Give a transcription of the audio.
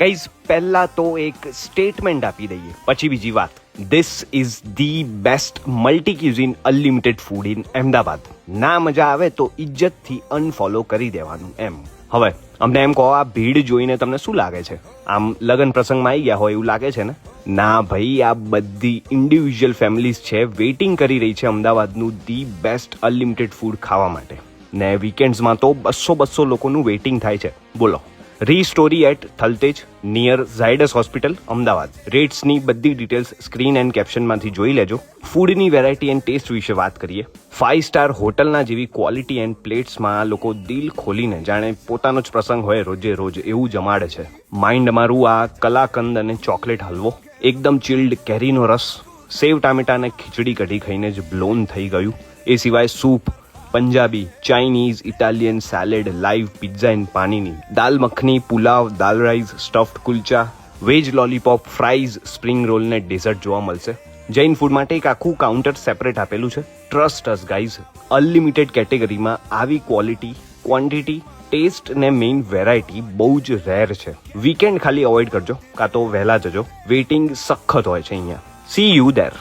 Guys પહેલા તો એક સ્ટેટમેન્ટ આપી દઈએ, પછી બીજી વાત. This is the best multi cuisine unlimited food in Ahmedabad. ના મજા આવે તો ઇજ્જતથી અનફોલો કરી દેવાનું એમ. હવે અમને એમ કહો, આ ભીડ જોઈને તમને શું લાગે છે? આમ લગ્ન પ્રસંગમાં આવી ગયા હોય એવું લાગે છે ને? ના ભાઈ, આ બધી ઇન્ડિવિજ્યુઅલ ફેમિલીઝ છે, વેઇટિંગ કરી રહી છે અમદાવાદનું ધી બેસ્ટ અનલિમિટેડ ફૂડ ખાવા માટે. ને વીકેન્ડ્સમાં તો 200 લોકોનું વેઇટિંગ થાય છે. બોલો. રીસ્ટોરી at Thaltej near Zydus hospital Ahmedabad. રેટ્સની બધી ડિટેલ્સ સ્ક્રીન એન્ડ કેપ્શનમાંથી જોઈ લેજો. ફૂડની વેરાયટી એન્ડ ટેસ્ટ વિશે વાત કરીએ. 5 સ્ટાર હોટલના જેવી ક્વોલિટી એન્ડ પ્લેટ્સમાં લોકો દિલ ખોલીને જાણે પોતાનો જ પ્રસંગ હોય રોજે રોજ એવું જમાડે છે. માઇન્ડ મારું આ કલાકંદ અને ચોકલેટ હલવો, એકદમ ચિલ્ડ કેરીનો રસ, સેવ ટામેટા અને ખીચડી કઢી ખાઈને જ બ્લોન થઈ ગયું. એ સિવાય soup, Punjabi, Chinese, Italian, salad, live pizza and પાણીની, dal makhani, pulao, dal rice, stuffed kulcha, veg lollipop, fries, spring roll ને ડેઝર્ટ જોવા મળશે. જૈન ફૂડ માટે એક આખું કાઉન્ટર સેપરેટ આપેલું છે. ટ્રસ્ટ અસ ગાઈઝ, અનલિમિટેડ કેટેગરીમાં આવી ક્વોલિટી, ક્વોન્ટિટી, ટેસ્ટ ને મેઇન વેરાયટી બહુ જ રેર છે. વીકેન્ડ ખાલી અવોઇડ કરજો, કાં તો વહેલા જજો. વેઇટિંગ સખત હોય છે અહીંયા. C you there.